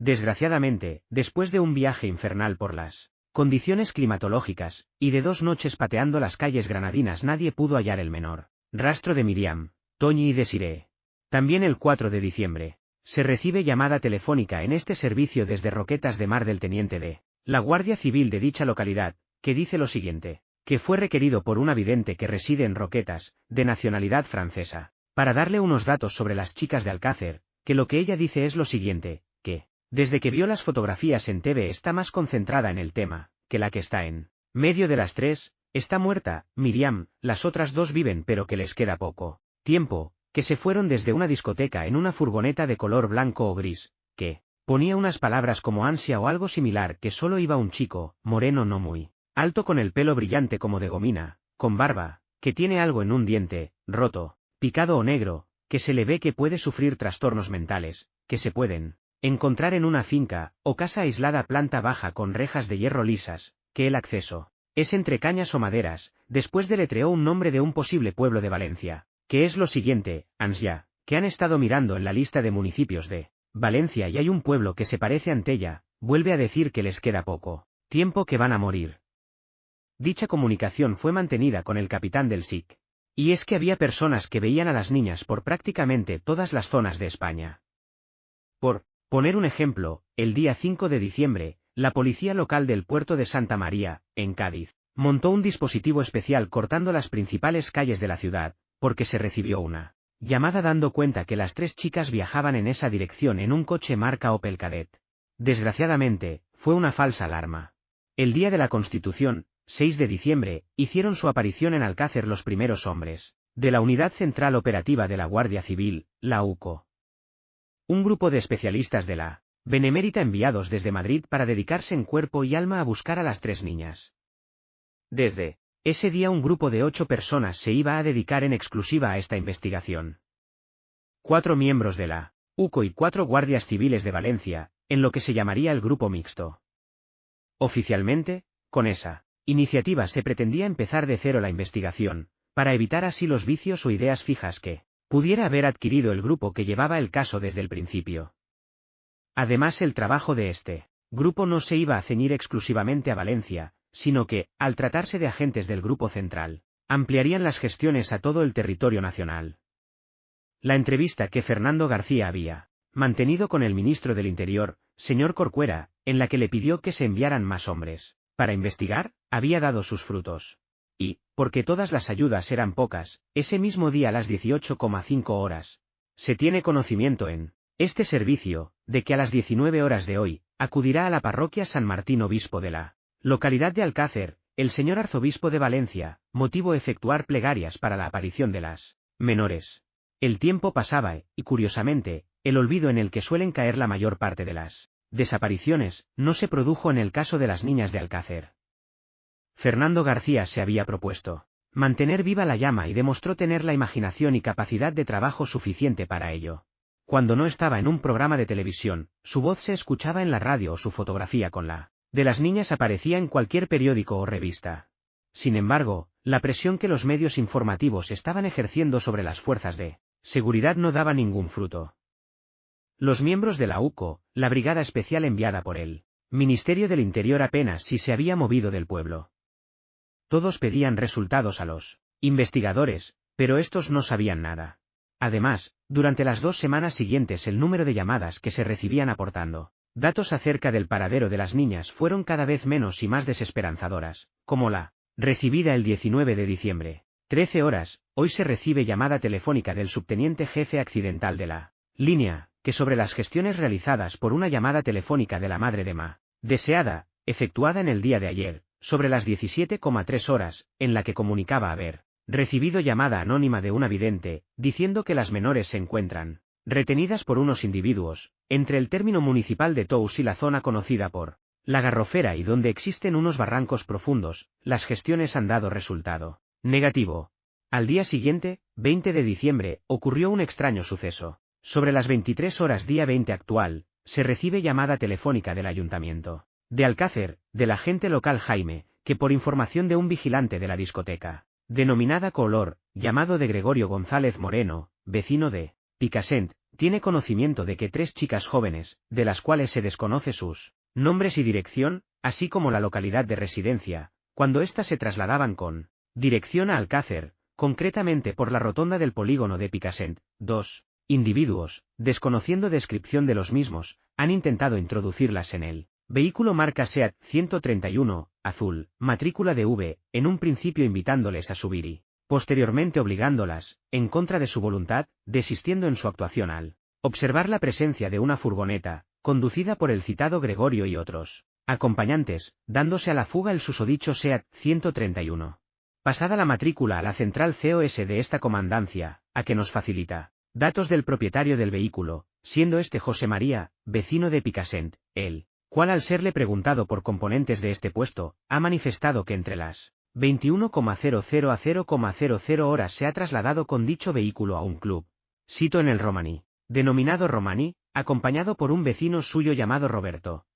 Desgraciadamente, después de un viaje infernal por las condiciones climatológicas, y de 2 noches pateando las calles granadinas nadie pudo hallar el menor rastro de Miriam, Toñi y Desiree. También el 4 de diciembre, se recibe llamada telefónica en este servicio desde Roquetas de Mar del teniente de la Guardia Civil de dicha localidad, que dice lo siguiente, que fue requerido por una vidente que reside en Roquetas, de nacionalidad francesa, para darle unos datos sobre las chicas de Alcácer, que lo que ella dice es lo siguiente, que, desde que vio las fotografías en TV está más concentrada en el tema, que la que está en medio de las 3, está muerta, Miriam, las otras 2 viven pero que les queda poco tiempo, que se fueron desde una discoteca en una furgoneta de color blanco o gris, que ponía unas palabras como ansia o algo similar que solo iba un chico, moreno no muy alto con el pelo brillante como de gomina, con barba, que tiene algo en un diente, roto, picado o negro, que se le ve que puede sufrir trastornos mentales, que se pueden encontrar en una finca, o casa aislada planta baja con rejas de hierro lisas, que el acceso es entre cañas o maderas, después deletreó un nombre de un posible pueblo de Valencia, que es lo siguiente, Ansya, que han estado mirando en la lista de municipios de Valencia y hay un pueblo que se parece a Antella, vuelve a decir que les queda poco tiempo que van a morir. Dicha comunicación fue mantenida con el capitán del SIC. Y es que había personas que veían a las niñas por prácticamente todas las zonas de España. Por poner un ejemplo, el día 5 de diciembre, la policía local del puerto de Santa María, en Cádiz, montó un dispositivo especial cortando las principales calles de la ciudad, porque se recibió una llamada dando cuenta que las 3 chicas viajaban en esa dirección en un coche marca Opel Kadett. Desgraciadamente, fue una falsa alarma. El día de la Constitución, 6 de diciembre, hicieron su aparición en Alcácer los primeros hombres de la Unidad Central Operativa de la Guardia Civil, la UCO. Un grupo de especialistas de la Benemérita enviados desde Madrid para dedicarse en cuerpo y alma a buscar a las 3 niñas. Desde ese día un grupo de 8 personas se iba a dedicar en exclusiva a esta investigación. 4 miembros de la UCO y 4 guardias civiles de Valencia, en lo que se llamaría el Grupo Mixto. Oficialmente, con esa iniciativa se pretendía empezar de cero la investigación, para evitar así los vicios o ideas fijas que pudiera haber adquirido el grupo que llevaba el caso desde el principio. Además, el trabajo de este grupo no se iba a ceñir exclusivamente a Valencia, sino que, al tratarse de agentes del Grupo Central, ampliarían las gestiones a todo el territorio nacional. La entrevista que Fernando García había mantenido con el ministro del Interior, señor Corcuera, en la que le pidió que se enviaran más hombres para investigar, había dado sus frutos. Y, porque todas las ayudas eran pocas, ese mismo día a las 18,5 horas, se tiene conocimiento en este servicio, de que a las 19 horas de hoy, acudirá a la parroquia San Martín obispo de la localidad de Alcácer, el señor arzobispo de Valencia, motivo efectuar plegarias para la aparición de las menores. El tiempo pasaba y, curiosamente, el olvido en el que suelen caer la mayor parte de las desapariciones, no se produjo en el caso de las niñas de Alcácer. Fernando García se había propuesto mantener viva la llama y demostró tener la imaginación y capacidad de trabajo suficiente para ello. Cuando no estaba en un programa de televisión, su voz se escuchaba en la radio o su fotografía con la de las niñas aparecía en cualquier periódico o revista. Sin embargo, la presión que los medios informativos estaban ejerciendo sobre las fuerzas de seguridad no daba ningún fruto. Los miembros de la UCO, la brigada especial enviada por el Ministerio del Interior apenas si se había movido del pueblo. Todos pedían resultados a los investigadores, pero estos no sabían nada. Además, durante las 2 semanas siguientes el número de llamadas que se recibían aportando datos acerca del paradero de las niñas fueron cada vez menos y más desesperanzadoras, como la recibida el 19 de diciembre, 13 horas, hoy se recibe llamada telefónica del subteniente jefe accidental de la línea, que sobre las gestiones realizadas por una llamada telefónica de la madre de Ma deseada, efectuada en el día de ayer, sobre las 17,3 horas, en la que comunicaba haber recibido llamada anónima de una vidente, diciendo que las menores se encuentran retenidas por unos individuos, entre el término municipal de Tous y la zona conocida por La Garrofera y donde existen unos barrancos profundos, las gestiones han dado resultado negativo. Al día siguiente, 20 de diciembre, ocurrió un extraño suceso. Sobre las 23 horas día 20 actual, se recibe llamada telefónica del ayuntamiento de Alcácer, del agente local Jaime, que por información de un vigilante de la discoteca, denominada Color, llamado de Gregorio González Moreno, vecino de Picassent, tiene conocimiento de que 3 chicas jóvenes, de las cuales se desconoce sus nombres y dirección, así como la localidad de residencia, cuando éstas se trasladaban con dirección a Alcácer, concretamente por la rotonda del polígono de Picassent, 2 individuos, desconociendo descripción de los mismos, han intentado introducirlas en el vehículo marca SEAT 131, azul, matrícula de V, en un principio invitándoles a subir y, posteriormente obligándolas, en contra de su voluntad, desistiendo en su actuación al observar la presencia de una furgoneta, conducida por el citado Gregorio y otros acompañantes, dándose a la fuga el susodicho SEAT 131. Pasada la matrícula a la central COS de esta comandancia, a que nos facilita datos del propietario del vehículo, siendo este José María, vecino de Picassent, el cual al serle preguntado por componentes de este puesto, ha manifestado que entre las 21,00 a 0,00 horas se ha trasladado con dicho vehículo a un club, sito en el Romaní, denominado Romaní, acompañado por un vecino suyo llamado Roberto.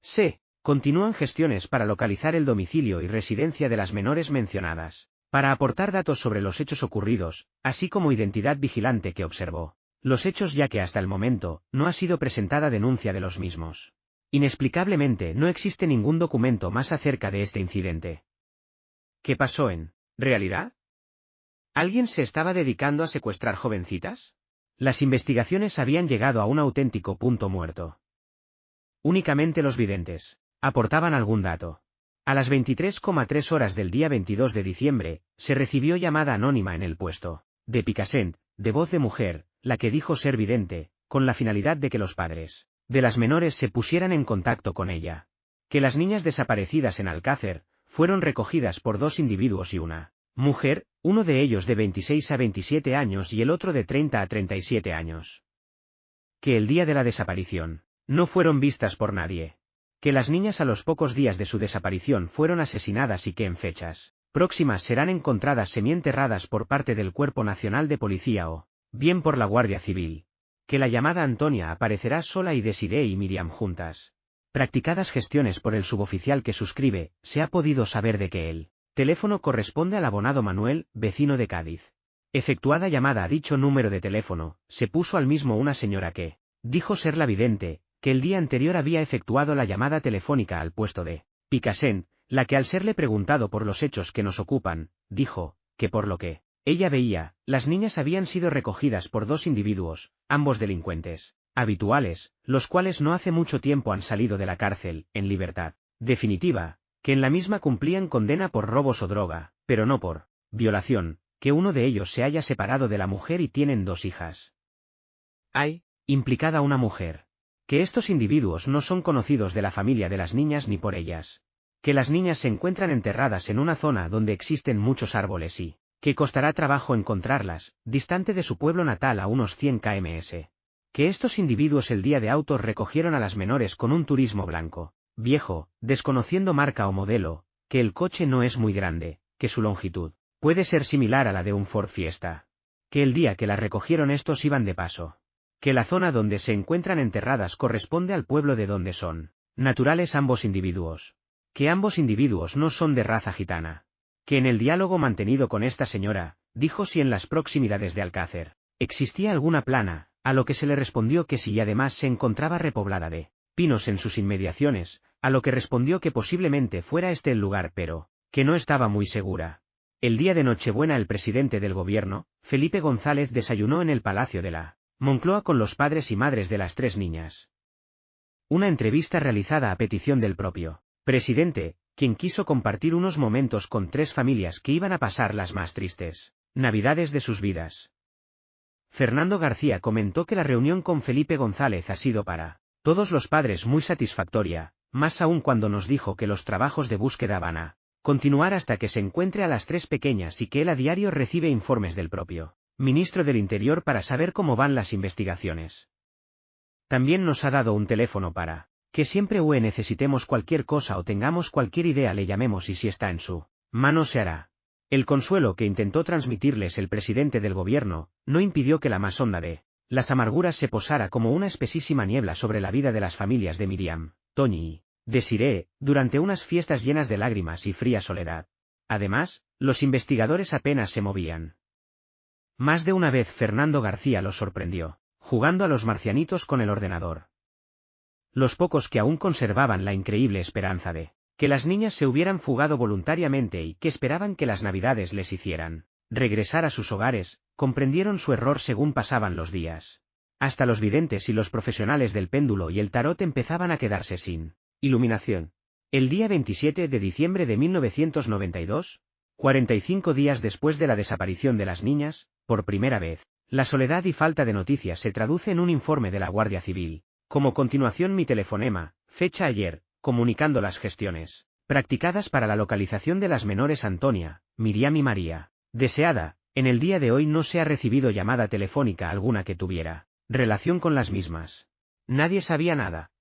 Se continúan gestiones para localizar el domicilio y residencia de las menores mencionadas, para aportar datos sobre los hechos ocurridos, así como identidad vigilante que observó los hechos, ya que hasta el momento no ha sido presentada denuncia de los mismos. Inexplicablemente no existe ningún documento más acerca de este incidente. ¿Qué pasó en realidad? ¿Alguien se estaba dedicando a secuestrar jovencitas? Las investigaciones habían llegado a un auténtico punto muerto. Únicamente los videntes aportaban algún dato. A las 23,3 horas del día 22 de diciembre, se recibió llamada anónima en el puesto de Picassent, de voz de mujer, la que dijo ser vidente, con la finalidad de que los padres de las menores se pusieran en contacto con ella. Que las niñas desaparecidas en Alcácer fueron recogidas por dos individuos y una mujer, uno de ellos de 26 a 27 años y el otro de 30 a 37 años. Que el día de la desaparición no fueron vistas por nadie. Que las niñas a los pocos días de su desaparición fueron asesinadas y que en fechas próximas serán encontradas semienterradas por parte del Cuerpo Nacional de Policía o bien por la Guardia Civil. Que la llamada Antonia aparecerá sola y Desiree y Miriam juntas. Practicadas gestiones por el suboficial que suscribe, se ha podido saber de que el teléfono corresponde al abonado Manuel, vecino de Cádiz. Efectuada llamada a dicho número de teléfono, se puso al mismo una señora que dijo ser la vidente, que el día anterior había efectuado la llamada telefónica al puesto de Picassent, la que al serle preguntado por los hechos que nos ocupan, dijo, que por lo que ella veía, las niñas habían sido recogidas por dos individuos, ambos delincuentes habituales, los cuales no hace mucho tiempo han salido de la cárcel, en libertad definitiva, que en la misma cumplían condena por robos o droga, pero no por violación, que uno de ellos se haya separado de la mujer y tienen dos hijas. Hay implicada una mujer. Que estos individuos no son conocidos de la familia de las niñas ni por ellas. Que las niñas se encuentran enterradas en una zona donde existen muchos árboles y que costará trabajo encontrarlas, distante de su pueblo natal a unos 100 km. Que estos individuos el día de autos recogieron a las menores con un turismo blanco, viejo, desconociendo marca o modelo, que el coche no es muy grande, que su longitud puede ser similar a la de un Ford Fiesta. Que el día que las recogieron estos iban de paso. Que la zona donde se encuentran enterradas corresponde al pueblo de donde son naturales ambos individuos. Que ambos individuos no son de raza gitana. Que en el diálogo mantenido con esta señora, dijo si en las proximidades de Alcácer existía alguna plana, a lo que se le respondió que sí y además se encontraba repoblada de pinos en sus inmediaciones, a lo que respondió que posiblemente fuera este el lugar pero que no estaba muy segura. El día de Nochebuena el presidente del gobierno, Felipe González, desayunó en el Palacio de la Moncloa con los padres y madres de las tres niñas. Una entrevista realizada a petición del propio presidente, quien quiso compartir unos momentos con tres familias que iban a pasar las más tristes navidades de sus vidas. Fernando García comentó que la reunión con Felipe González ha sido para todos los padres muy satisfactoria, más aún cuando nos dijo que los trabajos de búsqueda van a continuar hasta que se encuentre a las tres pequeñas y que él a diario recibe informes del propio ministro del Interior para saber cómo van las investigaciones. También nos ha dado un teléfono para que siempre necesitemos cualquier cosa o tengamos cualquier idea le llamemos y si está en su mano se hará. El consuelo que intentó transmitirles el presidente del gobierno, no impidió que la más honda de las amarguras se posara como una espesísima niebla sobre la vida de las familias de Miriam, Toñi y Desiree, durante unas fiestas llenas de lágrimas y fría soledad. Además, los investigadores apenas se movían. Más de una vez Fernando García los sorprendió, jugando a los marcianitos con el ordenador. Los pocos que aún conservaban la increíble esperanza de que las niñas se hubieran fugado voluntariamente y que esperaban que las navidades les hicieran regresar a sus hogares, comprendieron su error según pasaban los días. Hasta los videntes y los profesionales del péndulo y el tarot empezaban a quedarse sin iluminación. El día 27 de diciembre de 1992, 45 días después de la desaparición de las niñas, por primera vez, la soledad y falta de noticias se traduce en un informe de la Guardia Civil. Como continuación mi telefonema, fecha ayer, comunicando las gestiones practicadas para la localización de las menores Antonia, Miriam y María. Deseada, en el día de hoy no se ha recibido llamada telefónica alguna que tuviera relación con las mismas. Nadie sabía nada.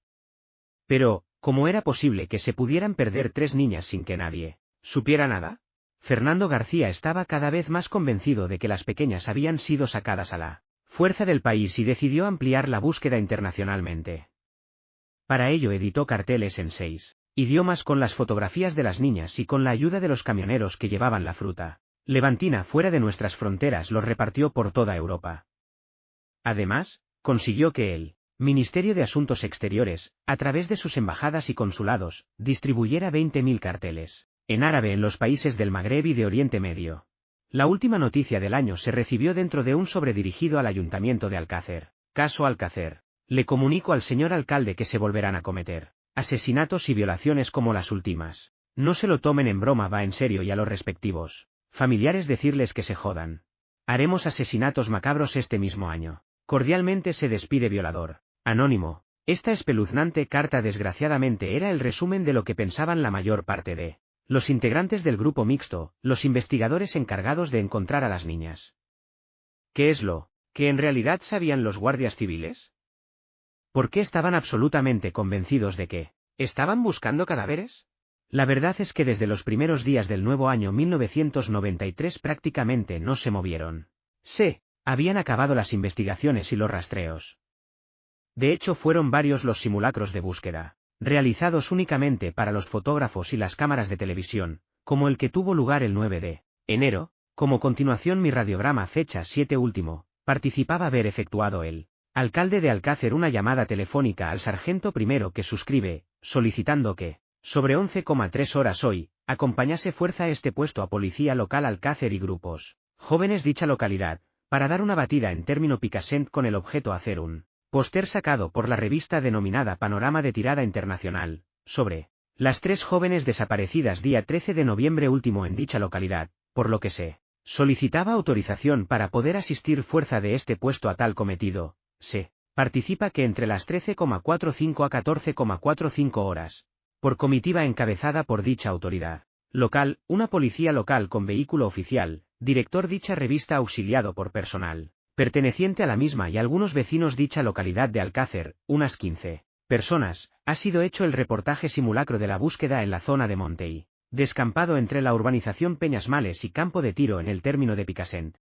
Pero, ¿cómo era posible que se pudieran perder tres niñas sin que nadie supiera nada? Fernando García estaba cada vez más convencido de que las pequeñas habían sido sacadas a la fuerza del país y decidió ampliar la búsqueda internacionalmente. Para ello editó carteles en 6 idiomas con las fotografías de las niñas y con la ayuda de los camioneros que llevaban la fruta. Levantina fuera de nuestras fronteras los repartió por toda Europa. Además, consiguió que el Ministerio de Asuntos Exteriores, a través de sus embajadas y consulados, distribuyera 20.000 carteles en árabe en los países del Magreb y de Oriente Medio. La última noticia del año se recibió dentro de un sobre dirigido al Ayuntamiento de Alcácer. Caso Alcácer. Le comunico al señor alcalde que se volverán a cometer asesinatos y violaciones como las últimas. No se lo tomen en broma, va en serio, y a los respectivos familiares decirles que se jodan. Haremos asesinatos macabros este mismo año. Cordialmente se despide violador. Anónimo. Esta espeluznante carta desgraciadamente era el resumen de lo que pensaban la mayor parte de los integrantes del grupo mixto, los investigadores encargados de encontrar a las niñas. ¿Qué es lo que en realidad sabían los guardias civiles? ¿Por qué estaban absolutamente convencidos de que estaban buscando cadáveres? La verdad es que desde los primeros días del nuevo año 1993 prácticamente no se movieron. Habían acabado las investigaciones y los rastreos. De hecho, fueron varios los simulacros de búsqueda, realizados únicamente para los fotógrafos y las cámaras de televisión, como el que tuvo lugar el 9 de enero, como continuación mi radiograma fecha 7 último, participaba haber efectuado el alcalde de Alcácer una llamada telefónica al sargento primero que suscribe, solicitando que, sobre 11,3 horas hoy, acompañase fuerza a este puesto a policía local Alcácer y grupos jóvenes dicha localidad, para dar una batida en término Picassent con el objeto hacer un póster sacado por la revista denominada Panorama de tirada internacional, sobre las 3 jóvenes desaparecidas día 13 de noviembre último en dicha localidad, por lo que se solicitaba autorización para poder asistir fuerza de este puesto a tal cometido. Se participa que entre las 13,45 a 14,45 horas, por comitiva encabezada por dicha autoridad local, una policía local con vehículo oficial, director dicha revista auxiliado por personal perteneciente a la misma y algunos vecinos dicha localidad de Alcácer, unas 15 personas, ha sido hecho el reportaje simulacro de la búsqueda en la zona de Montey, descampado entre la urbanización Peñasmales y Campo de Tiro en el término de Picassent.